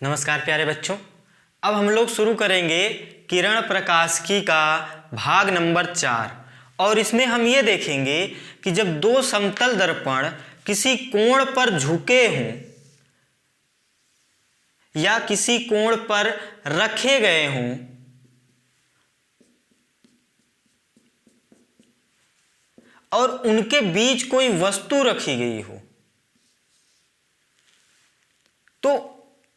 नमस्कार प्यारे बच्चों। अब हम लोग शुरू करेंगे किरण प्रकाशिकी का भाग नंबर 4 और इसमें हम ये देखेंगे कि जब दो समतल दर्पण किसी कोण पर झुके हों या किसी कोण पर रखे गए हों और उनके बीच कोई वस्तु रखी गई हो तो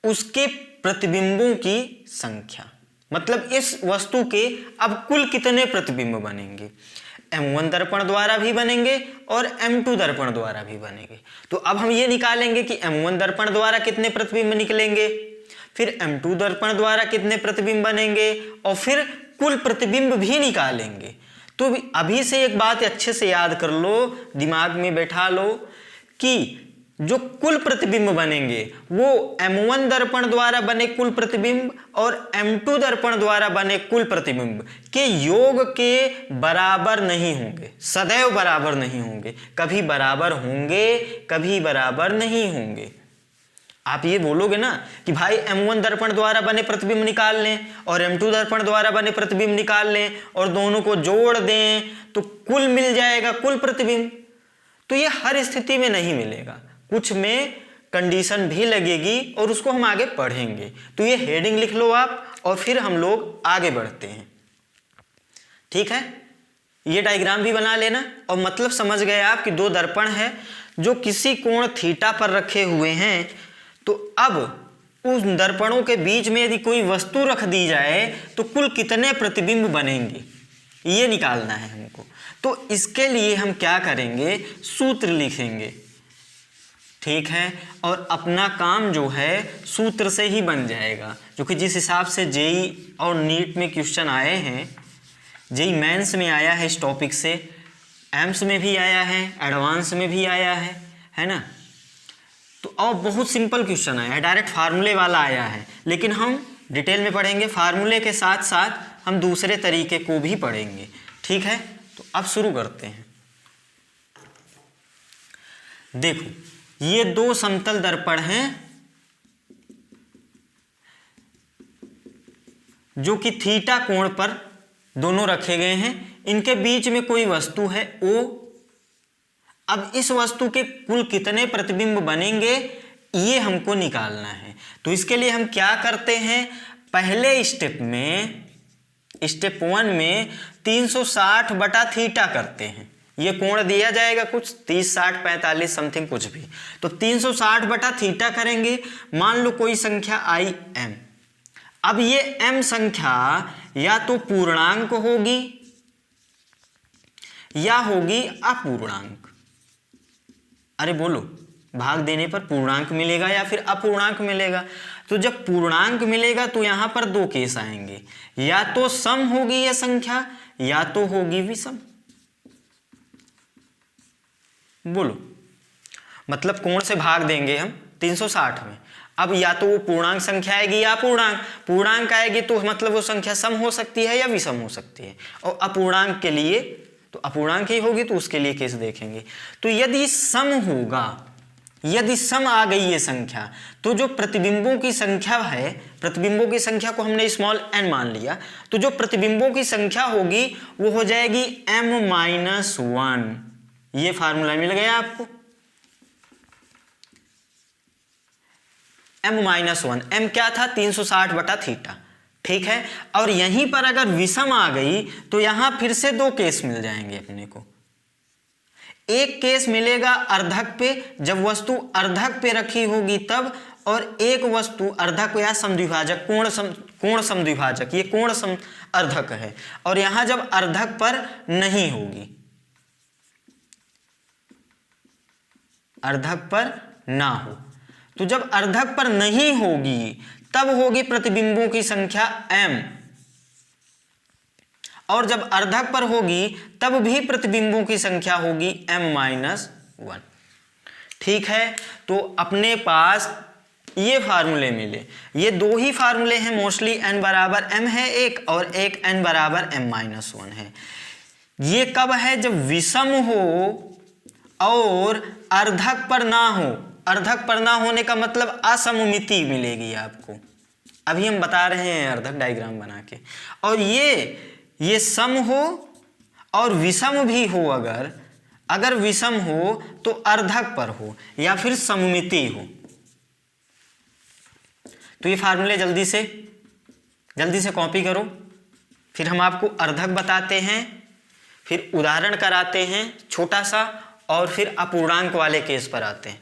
उसके प्रतिबिंबों की संख्या, मतलब इस वस्तु के अब कुल कितने प्रतिबिंब बनेंगे। M1 दर्पण द्वारा भी बनेंगे और M2 दर्पण द्वारा भी बनेंगे। तो अब हम ये निकालेंगे कि M1 दर्पण द्वारा कितने प्रतिबिंब निकलेंगे, फिर M2 दर्पण द्वारा कितने प्रतिबिंब बनेंगे और फिर कुल प्रतिबिंब भी निकालेंगे। तो अभी से एक बात अच्छे से याद कर लो, दिमाग में बैठा लो कि जो कुल प्रतिबिंब बनेंगे वो M1 दर्पण द्वारा बने कुल प्रतिबिंब और M2 दर्पण द्वारा बने कुल प्रतिबिंब के योग के बराबर नहीं होंगे, सदैव बराबर नहीं होंगे। कभी बराबर होंगे, कभी बराबर नहीं होंगे। आप ये बोलोगे ना कि भाई M1 दर्पण द्वारा बने प्रतिबिंब निकाल लें और M2 दर्पण द्वारा बने प्रतिबिंब निकाल लें और दोनों को जोड़ दें तो कुल मिल जाएगा, कुल प्रतिबिंब। तो ये हर स्थिति में नहीं मिलेगा, कुछ में कंडीशन भी लगेगी और उसको हम आगे पढ़ेंगे। तो ये हेडिंग लिख लो आप और फिर हम लोग आगे बढ़ते हैं, ठीक है। ये डायग्राम भी बना लेना और मतलब समझ गए आप कि दो दर्पण है जो किसी कोण थीटा पर रखे हुए हैं। तो अब उस दर्पणों के बीच में यदि कोई वस्तु रख दी जाए तो कुल कितने प्रतिबिंब बनेंगे, ये निकालना है हमको। तो इसके लिए हम क्या करेंगे, सूत्र लिखेंगे, ठीक है। और अपना काम जो है सूत्र से ही बन जाएगा, जो कि जिस हिसाब से जेई और नीट में क्वेश्चन आए हैं, जेई मेंस में आया है इस टॉपिक से, एम्स में भी आया है, एडवांस में भी आया है ना। तो और बहुत सिंपल क्वेश्चन आया है, डायरेक्ट फार्मूले वाला आया है, लेकिन हम डिटेल में पढ़ेंगे। फार्मूले के साथ साथ हम दूसरे तरीके को भी पढ़ेंगे, ठीक है। तो अब शुरू करते हैं। देखो, ये दो समतल दर्पण हैं जो कि थीटा कोण पर दोनों रखे गए हैं। इनके बीच में कोई वस्तु है O। अब इस वस्तु के कुल कितने प्रतिबिंब बनेंगे ये हमको निकालना है। तो इसके लिए हम क्या करते हैं, पहले स्टेप में, स्टेप 1 में 360 बटा थीटा करते हैं। ये कोण दिया जाएगा कुछ 30, 60, 45 समथिंग कुछ भी, तो 360 बटा थीटा करेंगे। मान लो कोई संख्या आई m। अब ये m संख्या या तो पूर्णांक होगी या होगी अपूर्णांक। अरे बोलो, भाग देने पर पूर्णांक मिलेगा या फिर अपूर्णांक मिलेगा। तो जब पूर्णांक मिलेगा तो यहां पर दो केस आएंगे, या तो सम होगी यह संख्या या तो होगी विषम। बोलो, मतलब कोण से भाग देंगे हम 360 में। अब या तो वो पूर्णांक संख्या आएगी या पूर्णांक आएगी, तो मतलब वो संख्या सम हो सकती है या विषम हो सकती है। और अपूर्णांक के लिए तो अपूर्णांक ही होगी, तो उसके लिए केस देखेंगे। तो यदि सम होगा, यदि सम आ गई ये संख्या, तो जो प्रतिबिंबों की संख्या है, प्रतिबिंबों की संख्या को हमने स्मॉल n मान लिया, तो जो प्रतिबिंबों की संख्या होगी वो हो जाएगी m-1। ये फार्मूला मिल गया आपको, m-1। m क्या था, 360 बटा थीटा, ठीक है। और यहीं पर अगर विषम आ गई तो यहां फिर से दो केस मिल जाएंगे अपने को। एक केस मिलेगा अर्धक पे, जब वस्तु अर्धक पे रखी होगी तब, और एक वस्तु अर्धक या समद्विभाजक, कोण समद्विभाजक, ये कोण अर्धक है, और यहां जब अर्धक पर नहीं होगी, अर्धक पर ना हो। तो जब अर्धक पर नहीं होगी तब होगी प्रतिबिंबों की संख्या m, और जब अर्धक पर होगी तब भी प्रतिबिंबों की संख्या होगी m-1, ठीक है। तो अपने पास ये फार्मूले मिले, ये दो ही फार्मूले हैं मोस्टली, n बराबर m है एक और एक n बराबर m-1 है। ये कब है, जब विषम हो और अर्धक पर ना हो, अर्धक पर ना होने का मतलब असममिति मिलेगी आपको। अभी हम बता रहे हैं अर्धक डायग्राम बना के। और ये सम हो और विषम भी हो, अगर विषम हो तो अर्धक पर हो या फिर सममिति हो। तो ये फार्मूले जल्दी से कॉपी करो, फिर हम आपको अर्धक बताते हैं, फिर उदाहरण कराते हैं छोटा सा, और फिर अपूर्णांक वाले केस पर आते हैं।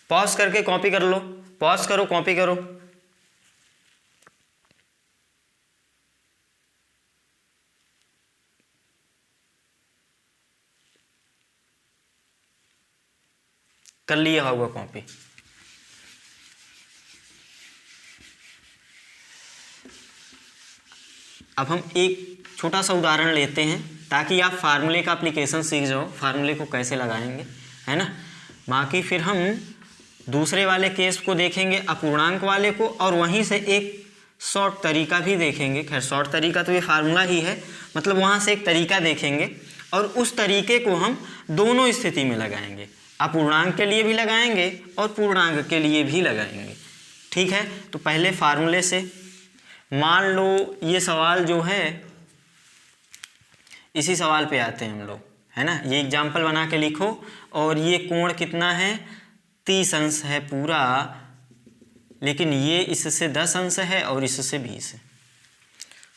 पॉज करके कॉपी कर लो, पॉज करो, कॉपी करो। कर लिया होगा कॉपी। अब हम एक छोटा सा उदाहरण लेते हैं ताकि आप फार्मूले का एप्लीकेशन सीख जाओ, फार्मूले को कैसे लगाएंगे, है ना। बाकी फिर हम दूसरे वाले केस को देखेंगे, अपूर्णांक वाले को, और वहीं से एक शॉर्ट तरीका भी देखेंगे। खैर शॉर्ट तरीका तो ये फार्मूला ही है, मतलब वहाँ से एक तरीका देखेंगे और उस तरीके को हम दोनों स्थिति में लगाएंगे, अपूर्णांक के लिए भी लगाएंगे और पूर्णांक के लिए भी लगाएंगे। ठीक है, तो पहले फार्मूले से मान लो ये सवाल जो है, इसी सवाल पे आते हैं हम लोग, है ना। ये एग्जाम्पल बना के लिखो, और ये कोण कितना है, 30 अंश है पूरा, लेकिन ये इससे 10 अंश है और इससे 20 है।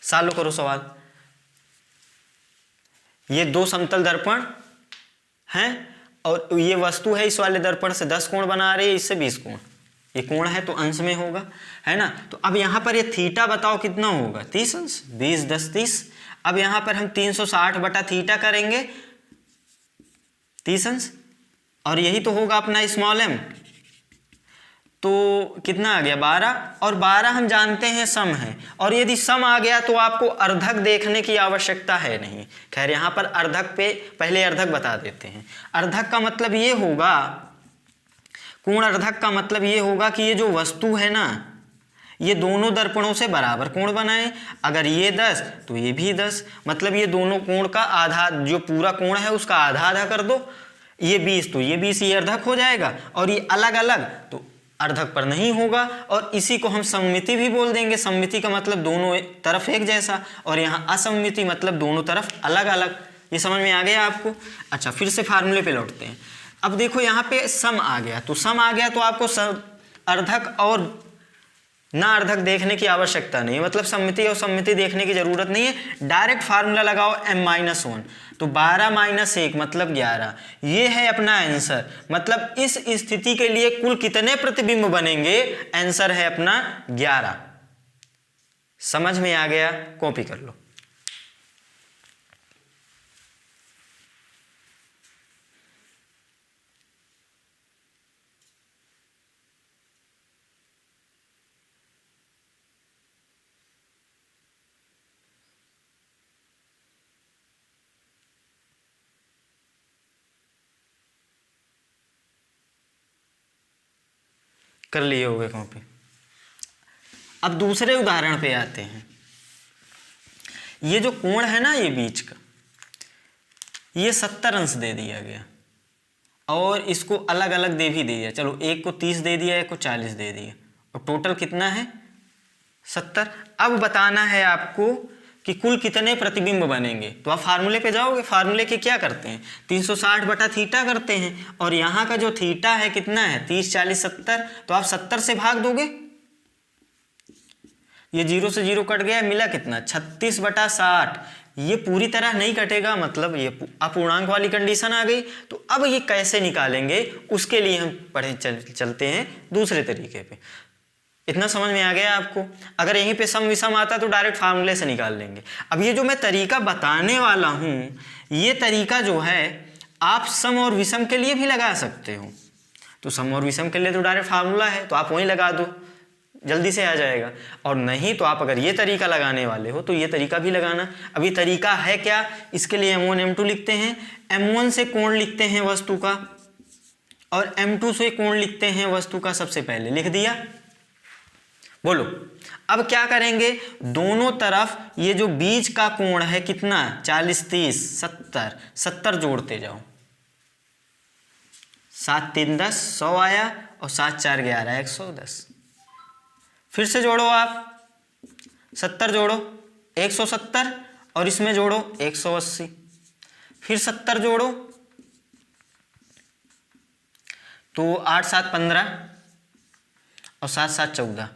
सॉल्व करो सवाल। ये दो समतल दर्पण हैं और ये वस्तु है, इस वाले दर्पण से 10 कोण बना रही है, इससे 20 कोण। ये कोण है तो अंश में होगा, है ना। तो अब यहाँ पर ये थीटा बताओ कितना होगा, 30 अंश, 20 10 30। अब यहाँ पर हम 360 बटा थीटा करेंगे, 30 अंश, और यही तो होगा अपना स्मॉल m। तो कितना आ गया, 12, और 12 हम जानते हैं सम है, और यदि सम आ गया तो आपको अर्धक देखने की आवश्यकता है नहीं। खैर यहाँ पर अर्धक पे पहले अर्धक बता देते हैं। अर्धक का मतलब ये होगा, कोण अर्धक का मतलब ये होगा कि ये जो वस्तु है ना, ये दोनों दर्पणों से बराबर कोण बनाए। अगर ये 10 तो ये भी 10, मतलब ये दोनों कोण का आधा, जो पूरा कोण है उसका आधा आधा कर दो। ये 20 तो ये 20, ये अर्धक हो जाएगा, और ये अलग अलग तो अर्धक पर नहीं होगा। और इसी को हम सममिति भी बोल देंगे। सममिति का मतलब दोनों तरफ एक जैसा, और यहाँ असममिति मतलब दोनों तरफ अलग अलग। ये समझ में आ गया आपको। अच्छा, फिर से फार्मूले पे लौटते हैं। अब देखो यहाँ पे सम आ गया, तो सम आ गया तो आपको अर्धक और ना अर्धक देखने की आवश्यकता नहीं है, मतलब सममिति और सममिति देखने की जरूरत नहीं है। डायरेक्ट फार्मूला लगाओ m-1, तो 12 - 1 मतलब 11। ये है अपना आंसर। मतलब इस स्थिति के लिए कुल कितने प्रतिबिंब बनेंगे, आंसर है अपना 11। समझ में आ गया, कॉपी कर लो। कर लिए होगे कॉपी। अब दूसरे उदाहरण पे आते हैं। ये जो कोण है ना, ये बीच का, ये 70 अंश दे दिया गया, और इसको अलग अलग दे भी दिया। चलो, एक को 30 दे दिया, एक को 40 दे दिया, और टोटल कितना है, 70। अब बताना है आपको कि कुल कितने प्रतिबिंब बनेंगे। तो आप फार्मूले पे जाओगे। फार्मूले के क्या करते हैं, 360 बटा थीटा करते हैं, और यहाँ का जो थीटा है कितना है, 30 40 70, तो आप 70 से भाग दोगे। ये 0 से 0 कट गया, मिला कितना, 36 बटा 60। ये पूरी तरह नहीं कटेगा, मतलब ये अपूर्णांक वाली कंडीशन आ गई। तो अब ये कैसे निकालेंगे, उसके लिए हम चलते हैं दूसरे तरीके पे। इतना समझ में आ गया आपको। अगर यहीं पे सम विषम आता तो डायरेक्ट फार्मूले से निकाल लेंगे। अब ये जो मैं तरीका बताने वाला हूँ, ये तरीका जो है आप सम और विषम के लिए भी लगा सकते हो। तो सम और विषम के लिए तो डायरेक्ट फार्मूला है, तो आप वहीं लगा दो, जल्दी से आ जाएगा। और नहीं तो आप अगर ये तरीका लगाने वाले हो तो ये तरीका भी लगाना। अब ये तरीका है क्या, इसके लिए m1 m2 लिखते हैं। m1 से कोण लिखते हैं वस्तु का, और m2 से कोण लिखते हैं वस्तु का। सबसे पहले लिख दिया, बोलो। अब क्या करेंगे, दोनों तरफ ये जो बीच का कोण है कितना, 40 30 70 70 जोड़ते जाओ। 7 3 10, 100 आया, और 7 4 11, 110। फिर से जोड़ो आप, 70 जोड़ो 170, और इसमें जोड़ो 180, फिर 70 जोड़ो तो 8 7 15 और 7 7 14।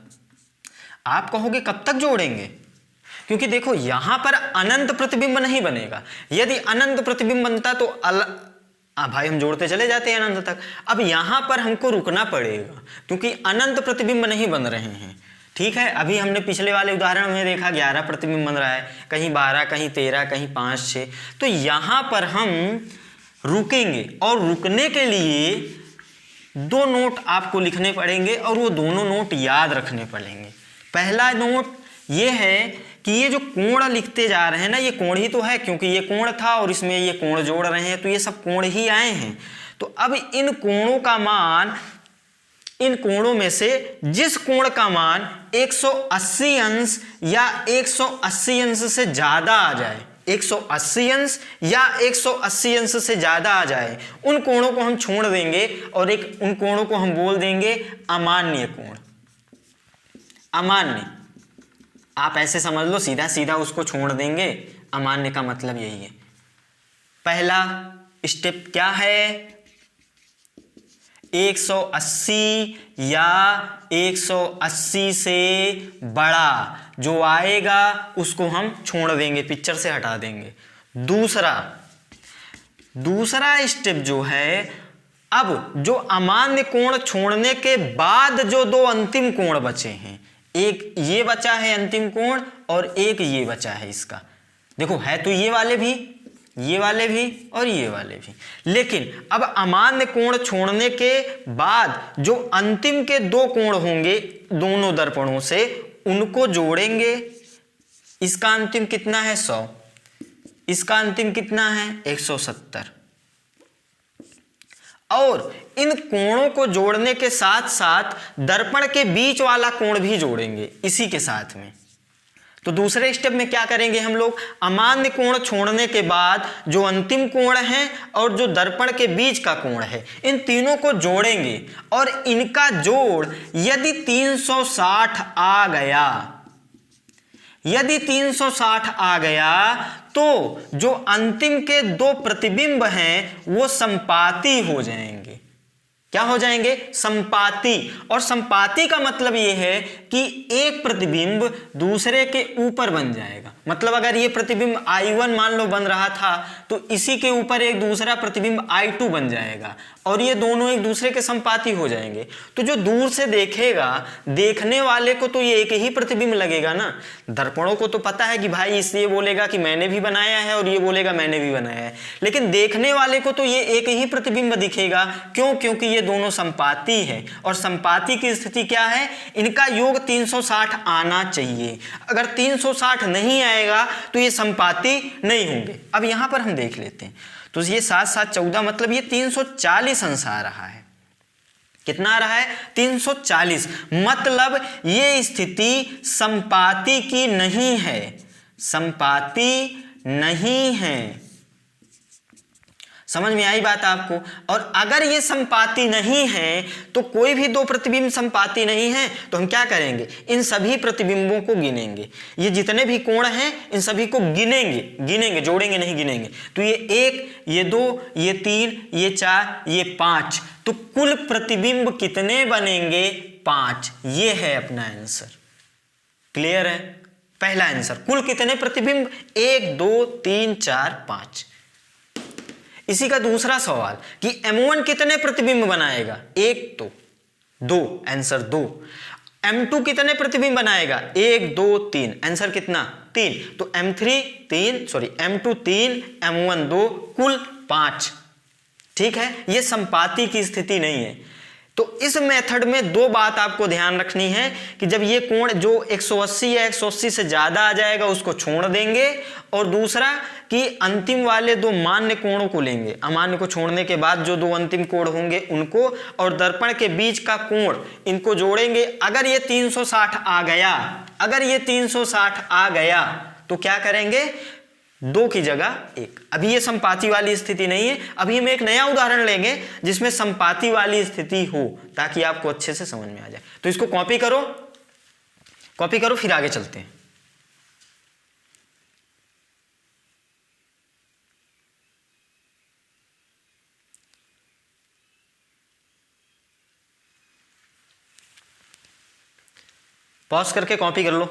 आप कहोगे कब तक जोड़ेंगे, क्योंकि देखो यहां पर अनंत प्रतिबिंब नहीं बनेगा। यदि अनंत प्रतिबिंब बनता तो भाई हम जोड़ते चले जाते हैं अनंत तक। अब यहां पर हमको रुकना पड़ेगा क्योंकि अनंत प्रतिबिंब नहीं बन रहे हैं। ठीक है, अभी हमने पिछले वाले उदाहरण में देखा 11 प्रतिबिंब बन रहा है, कहीं 12, कहीं 13, कहीं 5 6। तो यहां पर हम रुकेंगे, और रुकने के लिए 2 नोट आपको लिखने पड़ेंगे, और वो दोनों नोट याद रखने पड़ेंगे। पहला नोट ये है कि ये जो कोण लिखते जा रहे हैं ना, ये कोण ही तो है, क्योंकि ये कोण था और इसमें ये कोण जोड़ रहे हैं, तो ये सब कोण ही आए हैं। तो अब इन कोणों का मान, इन कोणों में से जिस कोण का मान 180 अंश या 180 अंश से ज्यादा आ जाए, 180 अंश या 180 अंश से ज्यादा आ जाए, उन कोणों को हम छोड़ देंगे, और उन कोणों को हम बोल देंगे अमान्य कोण। अमान्य, आप ऐसे समझ लो, सीधा सीधा उसको छोड़ देंगे। अमान्य का मतलब यही है। पहला स्टेप क्या है, 180 या 180 से बड़ा जो आएगा उसको हम छोड़ देंगे, पिक्चर से हटा देंगे। दूसरा स्टेप जो है, अब जो अमान्य कोण छोड़ने के बाद जो 2 अंतिम कोण बचे हैं, एक ये बचा है अंतिम कोण और एक ये बचा है इसका, देखो है तो ये वाले भी और ये वाले भी, लेकिन अब अमान्य कोण छोड़ने के बाद जो अंतिम के 2 कोण होंगे दोनों दर्पणों से, उनको जोड़ेंगे। इसका अंतिम कितना है 100, इसका अंतिम कितना है 170, और इन कोणों को जोड़ने के साथ साथ दर्पण के बीच वाला कोण भी जोड़ेंगे इसी के साथ में। तो दूसरे स्टेप में क्या करेंगे हम लोग, अमान्य कोण छोड़ने के बाद जो अंतिम कोण है और जो दर्पण के बीच का कोण है, इन तीनों को जोड़ेंगे, और इनका जोड़ यदि 360 आ गया, यदि 360 आ गया तो जो अंतिम के 2 प्रतिबिंब हैं वो संपाती हो जाएंगे। क्या हो जाएंगे, संपाती। और संपाती का मतलब ये है कि एक प्रतिबिंब दूसरे के ऊपर बन जाएगा। मतलब अगर ये प्रतिबिंब I1 मान लो बन रहा था, तो इसी के ऊपर एक दूसरा प्रतिबिंब I2 बन जाएगा, और ये दोनों एक दूसरे के संपाती हो जाएंगे। तो जो दूर से देखेगा, देखने वाले को तो ये एक ही प्रतिबिंब लगेगा ना। दर्पणों को तो पता है कि भाई इसलिए बोलेगा कि मैंने भी बनाया है, और ये बोलेगा मैंने भी बनाया है, लेकिन देखने वाले को तो ये एक ही प्रतिबिंब दिखेगा। क्यों? क्योंकि ये दोनों संपाती है, और संपाती की स्थिति क्या है, इनका योग 360 आना चाहिए। अगर 360 नहीं आएगा तो ये संपाती नहीं होंगे। अब यहां पर हम देख लेते हैं, तो ये 7 7 14, मतलब ये 340 अंश आ रहा है। कितना आ रहा है, 340। मतलब ये स्थिति संपाती की नहीं है, संपाती नहीं है। समझ में आई बात आपको? और अगर ये संपाती नहीं है, तो कोई भी 2 प्रतिबिंब संपाती नहीं है, तो हम क्या करेंगे, इन सभी प्रतिबिंबों को गिनेंगे। ये जितने भी कोण हैं इन सभी को गिनेंगे, जोड़ेंगे नहीं, गिनेंगे। तो ये 1, ये 2, ये 3, ये 4, ये 5, तो कुल प्रतिबिंब कितने बनेंगे, 5। ये है अपना आंसर। क्लियर है? पहला आंसर, कुल कितने प्रतिबिंब, 1 2 3 4 5। इसी का दूसरा सवाल कि M1 कितने प्रतिबिंब बनाएगा, 1 तो 2, आंसर 2। M2 कितने प्रतिबिंब बनाएगा, 1 2 3, आंसर कितना, 3। तो M2 3, M1 2, कुल 5। ठीक है, ये संपाती की स्थिति नहीं है। तो इस मेथड में 2 बात आपको ध्यान रखनी है कि जब ये कोण जो 180 या 180 से ज्यादा आ जाएगा उसको छोड़ देंगे, और दूसरा कि अंतिम वाले 2 मान्य कोणों को लेंगे, अमान्य को छोड़ने के बाद जो 2 अंतिम कोण होंगे उनको, और दर्पण के बीच का कोण, इनको जोड़ेंगे। अगर ये 360 आ गया, अगर ये 360 आ गया तो क्या करेंगे, 2 की जगह 1। अभी ये संपाती वाली स्थिति नहीं है, अभी हम एक नया उदाहरण लेंगे जिसमें संपाती वाली स्थिति हो, ताकि आपको अच्छे से समझ में आ जाए। तो इसको कॉपी करो, फिर आगे चलते हैं। पॉज करके कॉपी कर लो।